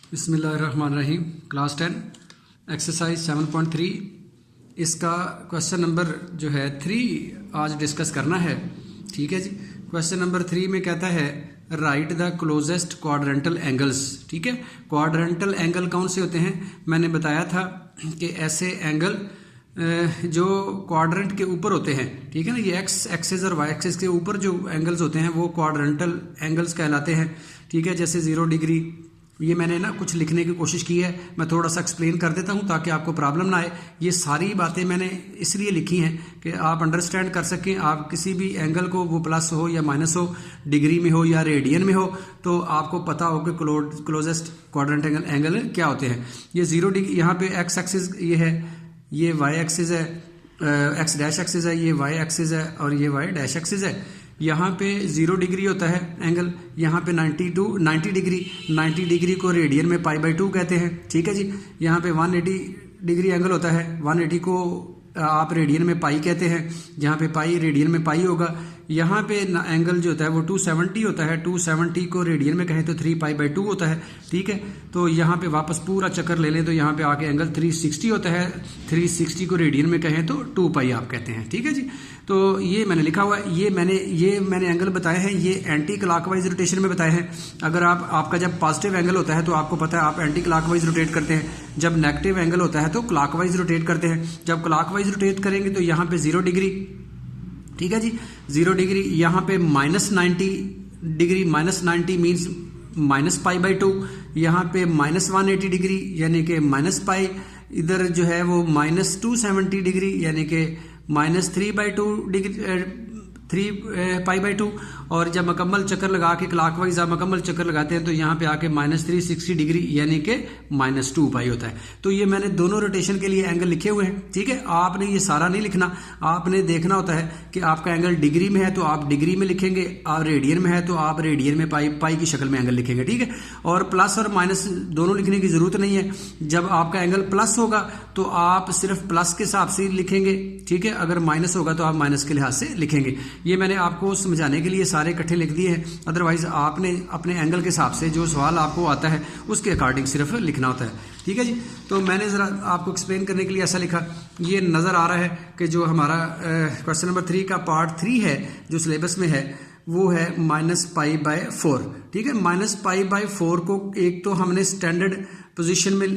बिस्मिल्लाहिर्रहमानिर्रहीम। Class 10 exercise 7.3 इसका question number जो है 3 आज डिस्कस करना है। ठीक है जी। क्वेश्चन नंबर 3 में कहता है right the closest quadrantal angles. ठीक है, क्वाड्रेंटल एंगल कौन से होते हैं? मैंने बताया था कि ऐसे एंगल जो क्वाड्रेंट के ऊपर होते हैं, ठीक है ना, ये एक्स एक्सिस और वाई एक्सिस के ऊपर जो एंगल्स होते हैं वो क्वाड्रेंटल एंगल्स कहलाते हैं। ठीक है, जैसे 0 डिग्री, ये मैंने ना कुछ लिखने की कोशिश की है, मैं थोड़ा सा एक्सप्लेन कर देता हूँ ताकि आपको प्रॉब्लम ना आए। ये सारी बातें मैंने इसलिए लिखी हैं कि आप अंडरस्टैंड कर सकें। आप किसी भी एंगल को, वो प्लस हो या माइनस हो, डिग्री में हो या रेडियन में हो, तो आपको पता हो कि क्लोजेस्ट क्वाड्रेंटल एंगल क्या होते हैं। ये 0 डिग्री, यहाँ पे एक्स एक्सिस ये है, ये वाई एक्सिस है, एक्स डैश एक्सिस है, ये वाई एक्सिस है और ये वाई डैश एक्सिस है। यहाँ पे 0 डिग्री होता है एंगल, यहाँ पे 90 डिग्री को रेडियन में π/2 कहते हैं। ठीक है जी। यहाँ पे 180 डिग्री एंगल होता है, 180 को आप रेडियन में पाई कहते हैं, जहाँ पे पाई रेडियन में पाई होगा। यहाँ पे एंगल जो होता है वो 270 होता है, 270 को रेडियन में कहें तो 3π/2 होता है। ठीक है, तो यहाँ पे वापस पूरा चक्कर ले लें तो यहाँ पे आके एंगल 360 होता है, 360 को रेडियन में कहें तो 2π आप कहते हैं। ठीक है जी। तो ये मैंने लिखा हुआ है, ये मैंने एंगल बताए हैं, ये एंटी क्लॉकवाइज रोटेशन में बताए हैं। अगर आपका जब पॉजिटिव एंगल होता है तो आपको पता है आप एंटी क्लॉकवाइज रोटेट करते हैं, जब नेगेटिव एंगल होता है तो क्लॉकवाइज रोटेट करते हैं। जब क्लॉकवाइज रोटेट करेंगे तो यहाँ पे 0 डिग्री, ठीक है जी, 0 डिग्री, यहाँ पे -90 डिग्री, -90 मीन्स -π/2, यहाँ पे -180 डिग्री यानी कि -π, इधर जो है वो -270 डिग्री यानी कि -3/2 डिग्री, 3π/2। और जब मुकम्मल चक्कर लगा के क्लॉकवाइज आप मुकम्मल चक्कर लगाते हैं तो यहाँ पे आके -360 डिग्री यानी कि -2π होता है। तो ये मैंने दोनों रोटेशन के लिए एंगल लिखे हुए हैं। ठीक है, आपने ये सारा नहीं लिखना, आपने देखना होता है कि आपका एंगल डिग्री में है तो आप डिग्री में लिखेंगे, और रेडियन में है तो आप रेडियन में पाई की शक्ल में एंगल लिखेंगे। ठीक है, और प्लस और माइनस दोनों लिखने की जरूरत नहीं है। जब आपका एंगल प्लस होगा तो आप सिर्फ प्लस के हिसाब से लिखेंगे। ठीक है, अगर माइनस होगा तो आप माइनस के लिहाज से लिखेंगे। ये मैंने आपको समझाने के लिए सारे इकट्ठे लिख दिए हैं, अदरवाइज आपने अपने एंगल के हिसाब से जो सवाल आपको आता है उसके अकॉर्डिंग सिर्फ लिखना होता है। ठीक है जी। तो मैंने ज़रा आपको एक्सप्लेन करने के लिए ऐसा लिखा, ये नज़र आ रहा है कि जो हमारा क्वेश्चन नंबर 3 का पार्ट 3 है जो सिलेबस में है वो है -π/4। ठीक है, -π/4 को एक तो हमने स्टैंडर्ड पोजीशन में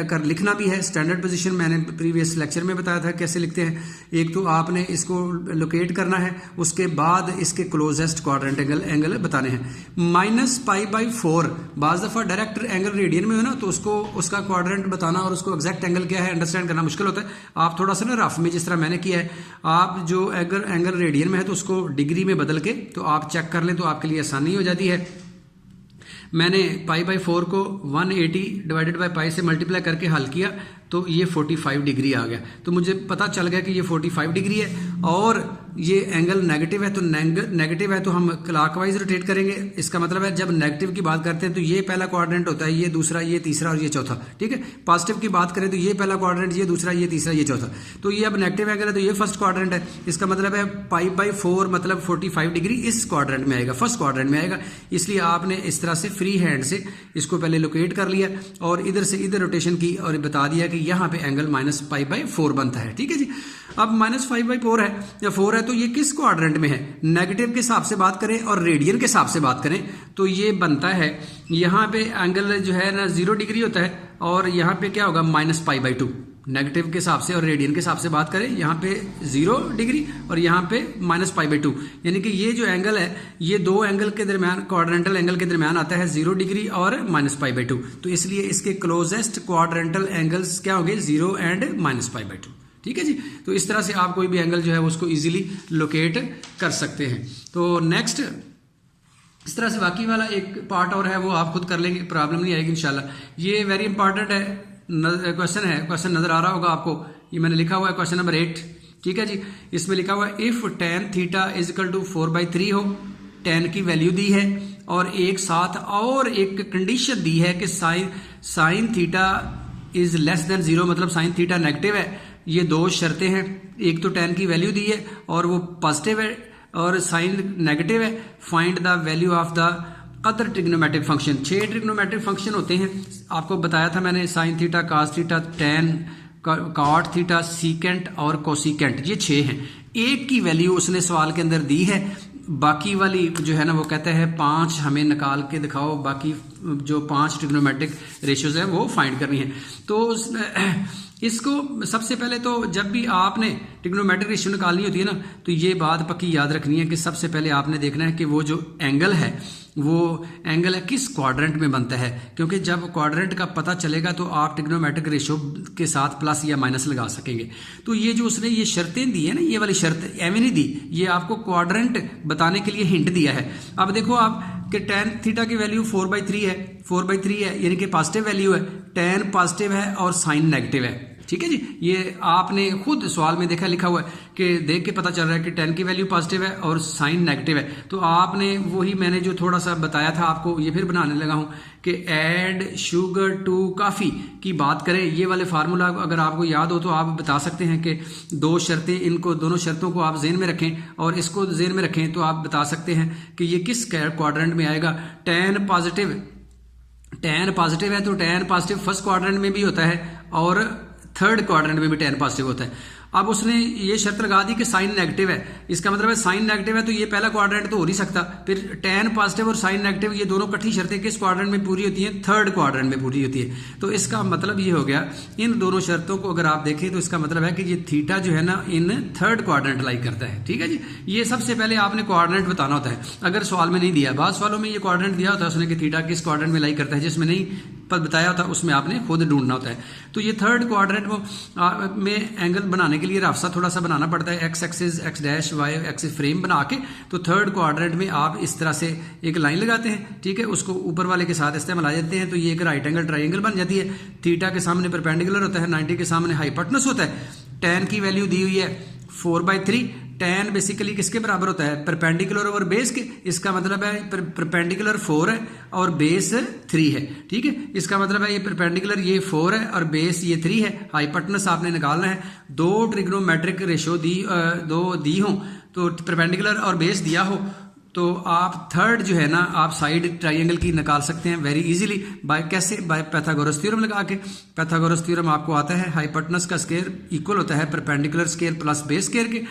कर लिखना भी है। स्टैंडर्ड पोजीशन मैंने प्रीवियस लेक्चर में बताया था कैसे लिखते हैं। एक तो आपने इसको लोकेट करना है, उसके बाद इसके क्लोजेस्ट क्वाड्रेंटल एंगल बताने हैं। -π/4 बाज़ दफ़ा डायरेक्ट एंगल रेडियन में हो ना तो उसका क्वाड्रेंट बताना और उसको एग्जैक्ट एंगल क्या है अंडरस्टैंड करना मुश्किल होता है। आप थोड़ा सा ना रफ में, जिस तरह मैंने किया है, आप जो एंगल रेडियन में है तो उसको डिग्री में बदल के तो आप चेक कर लें तो आपके लिए आसानी हो जाती है। मैंने π/4 को 180 डिवाइडेड बाय पाई से मल्टीप्लाई करके हल किया तो ये 45 डिग्री आ गया। तो मुझे पता चल गया कि ये 45 डिग्री है और ये एंगल नेगेटिव है, तो नेगेटिव है तो हम क्लॉकवाइज रोटेट करेंगे। इसका मतलब है जब नेगेटिव की बात करते हैं तो ये पहला क्वाड्रेंट होता है, ये दूसरा, ये तीसरा और ये चौथा। ठीक है, पॉजिटिव की बात करें तो ये पहला क्वाड्रेंट, ये दूसरा, ये तीसरा, ये चौथा। तो ये अब नेगेटिव एंगल है तो ये फर्स्ट क्वाड्रेंट है। इसका मतलब है π/4 मतलब 45 डिग्री इस क्वाड्रेंट में आएगा, फर्स्ट क्वाड्रेंट में आएगा। इसलिए आपने इस तरह से फ्री हैंड से इसको पहले लोकेट कर लिया और इधर से इधर रोटेशन की और बता दिया कि यहाँ पे एंगल -π/4 बनता है। ठीक है जी। अब -5/4 है या 4 है तो ये किस क्वाड्रेंट में है? नेगेटिव के हिसाब से बात करें और रेडियन के हिसाब से बात करें तो ये बनता है, यहाँ पे एंगल जो है ना 0 डिग्री होता है और यहाँ पे क्या होगा -π/2। नेगेटिव के हिसाब से और रेडियन के हिसाब से बात करें, यहाँ पे 0 डिग्री और यहाँ पे -π/2, यानी कि ये जो एंगल है ये दो एंगल के दरमियान, क्वाड्रेंटल एंगल के दरमियान आता है 0 डिग्री और -π/2। तो इसलिए इसके क्लोजेस्ट क्वाड्रेंटल एंगल्स क्या होंगे? 0 एंड -π/2। ठीक है जी। तो इस तरह से आप कोई भी एंगल जो है उसको इजीली लोकेट कर सकते हैं। तो नेक्स्ट इस तरह से बाकी वाला एक पार्ट और है वो आप खुद कर लेंगे, प्रॉब्लम नहीं आएगी इंशाल्लाह। ये वेरी इंपॉर्टेंट है, क्वेश्चन है, क्वेश्चन नजर आ रहा होगा आपको, ये मैंने लिखा हुआ है क्वेश्चन नंबर 8। ठीक है जी। इसमें लिखा हुआ है इफ tan थीटा = 4/3 हो, tan की वैल्यू दी है और एक साथ और एक कंडीशन दी है कि sine theta is less than 0 मतलब साइन थीटा नेगेटिव है। ये दो शर्तें हैं, एक तो tan की वैल्यू दी है और वो पॉजिटिव है और साइन नेगेटिव है। Find the value of the other trigonometric function, 6 trigonometric function होते हैं, आपको बताया था मैंने, sine theta, cos theta, tan, cot theta, secant और कोसिकेंट, ये 6 हैं। एक की वैल्यू उसने सवाल के अंदर दी है, बाकी वाली जो है ना वो कहता है 5 हमें निकाल के दिखाओ, बाकी जो 5 ट्रिग्नोमेट्रिक रेशियोज है वो फाइंड करनी है। तो इसको सबसे पहले तो जब भी आपने ट्रिग्नोमेट्रिक रेशियो निकालनी होती है ना, तो ये बात पक्की याद रखनी है कि सबसे पहले आपने देखना है कि वो जो एंगल है वो एंगल है किस क्वाड्रेंट में बनता है, क्योंकि जब क्वाड्रेंट का पता चलेगा तो आप ट्रिग्नोमेट्रिक रेशियो के साथ प्लस या माइनस लगा सकेंगे। तो ये जो उसने ये शर्तें दी है ना, ये वाली शर्त एवं नहीं दी, ये आपको क्वाड्रेंट बताने के लिए हिंट दिया है। अब देखो आप कि टैन थीटा की वैल्यू 4/3 है, 4/3 है यानी कि पॉजिटिव वैल्यू है, टैन पॉजिटिव है और साइन नेगेटिव है। ठीक है जी, ये आपने खुद सवाल में देखा लिखा हुआ है कि देख के पता चल रहा है कि टैन की वैल्यू पॉजिटिव है और साइन नेगेटिव है। तो आपने वही मैंने जो थोड़ा सा बताया था आपको, ये फिर बनाने लगा हूं कि ऐड शुगर टू कॉफी की बात करें, ये वाले फार्मूला अगर आपको याद हो तो आप बता सकते हैं कि 2 शर्तें, इनको दोनों शर्तों को आप जेन में रखें और इसको जेन में रखें तो आप बता सकते हैं कि ये किस क्वाड्रेंट में आएगा। टैन पॉजिटिव है तो टैन पॉजिटिव फर्स्ट क्वाड्रेंट में भी होता है और थर्ड क्वाड्रेंट में भी टैन पॉजिटिव होता है। अब उसने ये शर्त लगा दी कि साइन नेगेटिव है, इसका मतलब है साइन नेगेटिव है तो ये पहला क्वाड्रेंट तो हो नहीं सकता, फिर टैन पॉजिटिव और साइन नेगेटिव ये दोनों इकट्ठी शर्तें किस क्वाड्रेंट में पूरी होती हैं, थर्ड क्वाड्रेंट में पूरी होती है। तो इसका मतलब ये हो गया, इन दोनों शर्तों को अगर आप देखें तो इसका मतलब है कि ये थीटा जो है ना इन थर्ड क्वाड्रेंट लाई करता है। ठीक है जी, ये सबसे पहले आपने क्वाड्रेंट बताना होता है, अगर सवाल में नहीं दिया, बाद सवालों में ये क्वाड्रेंट दिया होता है उसने कि थीटा किस क्वाड्रेंट में लाई करता है, जिसमें नहीं बताया होता उसमें आपने खुद ढूंढना होता है। तो ये थर्ड क्वाड्रेंट में एंगल बनाने के लिए रास्ता थोड़ा सा बनाना पड़ता है, X axis, X dash, Y axis frame बना के। तो थर्ड क्वाड्रेंट में आप इस तरह से एक लाइन लगाते हैं, ठीक है, उसको ऊपर वाले के साथ इस्तेमाल आ जाते हैं तो ये एक राइट एंगल ट्राइंगल बन जाती है। थीटा के सामने परपेंडिकुलर होता है, 90 के सामने हाइपोटेनस होता है। टैन की वैल्यू दी हुई है 4/3, टैन बेसिकली किसके बराबर होता है, परपेंडिकुलर ओवर बेस के, इसका मतलब है परपेंडिकुलर 4 है और बेस 3 है। ठीक है, इसका मतलब है ये परपेंडिकुलर ये 4 है और बेस ये 3 है। हाइपोटेनस आपने निकालना है, 2 ट्रिग्नोमेट्रिक रेशियो दी हो तो परपेंडिकुलर और बेस दिया हो तो आप थर्ड जो है ना आप साइड ट्राइंगल की निकाल सकते हैं वेरी इजीली। बाय कैसे, बाय पैथागोरस थ्योरम लगा के। पैथागोरस थ्योरम आपको आता है, हाइपोटेनस का स्क्वायर इक्वल होता है perpendicular square plus base square के।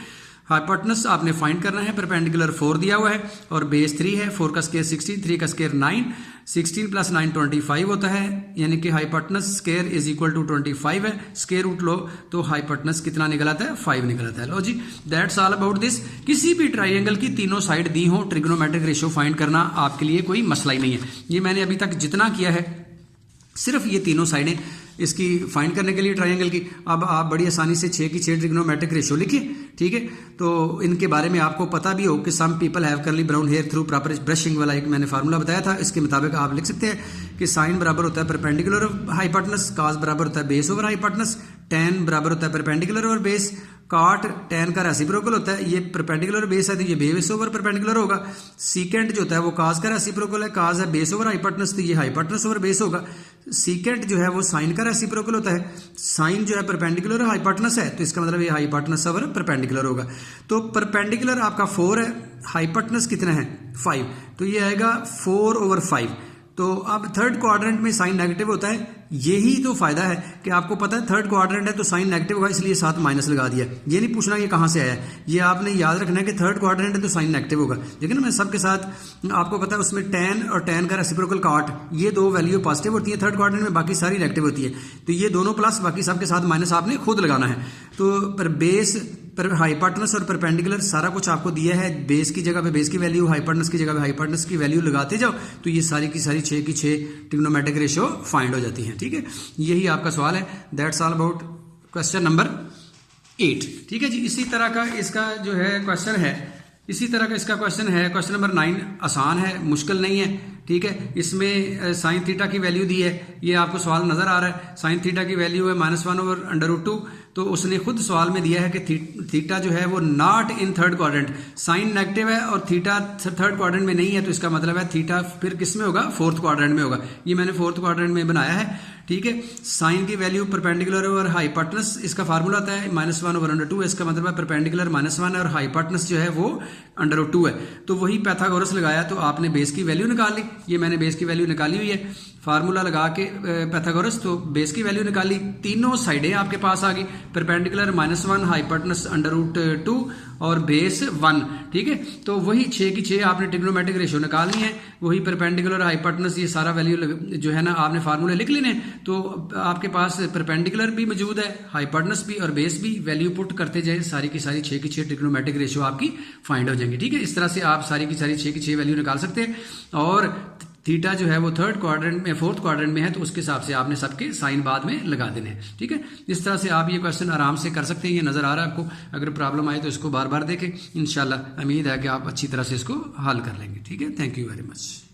हाइपोटेनस आपने फाइंड करना है, परपेंडिकुलर 4 दिया हुआ है और बेस 3 है, 4 का स्क्वायर 16, 3 का स्क्वायर 9, 16 + 9 25 होता है, यानी कि hypotenuse square is equal to 25 है। स्क्वायर रूट लो तो हाइपोटेनस कितना निकल आता है, 5 निकल आता है। लो जी, दैट्स ऑल अबाउट दिस। किसी भी ट्राइंगल की तीनों साइड दी हो, ट्रिग्नोमेट्रिक रेशियो फाइंड करना आपके लिए कोई मसला ही नहीं है। ये मैंने अभी तक जितना किया है सिर्फ ये तीनों साइडें इसकी फाइंड करने के लिए ट्राइंगल की। अब आप बड़ी आसानी से 6 की 6 ट्रिग्नोमेट्रिक रेशियो लिखिए। ठीक है, तो इनके बारे में आपको पता भी हो कि some people have curly brown hair through proper brushing वाला एक मैंने फार्मूला बताया था, इसके मुताबिक आप लिख सकते हैं कि साइन बराबर होता है परपेंडिकुलर हाइपोटेनस, कास बराबर होता है बेस ओवर हाइपोटेनस, टैन बराबर होता है परपेंडिकुलर ओवर बेस, काट टैन का रेसिप्रोकल होता है, ये परपेंडिकुलर बेस है तो ये बेस ओवर परपेंडिकुलर होगा। सीकेंट जो होता है वो कास का रेसिप्रोकल है, कास है बेस ओवर हाइपोटेनस तो ये हाइपोटेनस ओवर बेस होगा। सीकेंट जो है वो साइन का रेसिप्रोकल होता है, साइन जो है परपेंडिकुलर हाइपोटेनस है तो इसका मतलब ये हाइपोटेनस ओवर परपेंडिकुलर होगा। तो परपेंडिकुलर आपका 4 है, हाइपोटेनस कितना है 5, तो ये आएगा 4/5। तो अब थर्ड क्वाड्रेंट में साइन नेगेटिव होता है, यही तो फायदा है कि आपको पता है थर्ड क्वाड्रेंट है तो साइन नेगेटिव होगा, इसलिए साथ माइनस लगा दिया। ये नहीं पूछना ये कहां से आया, ये आपने याद रखना है कि थर्ड क्वाड्रेंट है तो साइन नेगेटिव होगा। लेकिन मैं सबके साथ आपको पता है उसमें टैन और टैन का रेसिप्रोकल काट, ये 2 वैल्यू पॉजिटिव होती है थर्ड क्वाड्रेंट में, बाकी सारी नेगेटिव होती है। तो ये दोनों प्लस बाकी सबके साथ माइनस आपने खुद लगाना है। तो पर बेस पर हाइपोटेनस और परपेंडिकुलर सारा कुछ आपको दिया है, बेस की जगह पे बेस की वैल्यू, हाइपोटेनस की जगह पे हाइपोटेनस की वैल्यू लगाते जाओ तो ये सारी की सारी 6 की 6 ट्रिग्नोमेट्रिक रेशियो फाइंड हो जाती है। ठीक है, यही आपका सवाल है। That's all about question number 8। ठीक है जी, इसी तरह का इसका जो है क्वेश्चन है, इसी तरह का इसका क्वेश्चन है, क्वेश्चन नंबर 9 आसान है, मुश्किल नहीं है। ठीक है, इसमें साइन थीटा की वैल्यू दी है, ये आपको सवाल नजर आ रहा है। साइन थीटा की वैल्यू है -1/√2, तो उसने खुद सवाल में दिया है कि थीटा जो है वो not in third quadrant, sine negative है और थीटा थर्ड क्वाड्रेंट में नहीं है, तो इसका मतलब है थीटा फिर किस में होगा, फोर्थ क्वाड्रेंट में होगा। ये मैंने फोर्थ क्वाड्रेंट में बनाया है, ठीक है। साइन की वैल्यू परपेंडिकुलर और हाइपोटेनस, इसका फार्मूला आता है -1/√2, इसका मतलब है परपेंडिकुलर -1 है और हाइपोटेनस जो है वो √2 है। तो वही पैथागोरस लगाया तो आपने बेस की वैल्यू निकाल ली, ये मैंने बेस की वैल्यू निकाली हुई है, फार्मूला लगा के पैथागोरस, तो बेस की वैल्यू निकाली, तीनों साइडें आपके पास आ गई, परपेंडिकुलर -1, हाइपोटेनस √2 और बेस 1, ठीक है। तो वही 6 की 6 आपने ट्रिग्नोमेट्रिक रेशियो निकालनी है, वही परपेंडिकुलर हाइपोटेनस ये सारा वैल्यू जो है ना आपने फार्मूले लिख लेने, तो आपके पास परपेंडिकुलर भी मौजूद है, हाइपोटेनस भी और बेस भी, वैल्यू पुट करते जाए सारी की सारी 6 की 6 ट्रिग्नोमेट्रिक रेशियो आपकी फाइंड हो जाएंगी, ठीक है। इस तरह से आप सारी की सारी 6 की 6 वैल्यू निकाल सकते हैं। और थीटा जो है वो थर्ड क्वाड्रेंट में, फोर्थ क्वाड्रेंट में है, तो उसके हिसाब से आपने सबके साइन बाद में लगा देने हैं, ठीक है। इस तरह से आप ये क्वेश्चन आराम से कर सकते हैं, ये नजर आ रहा है आपको। अगर प्रॉब्लम आए तो इसको बार बार देखें, इंशाल्लाह उम्मीद है कि आप अच्छी तरह से इसको हल कर लेंगे, ठीक है। Thank you very much.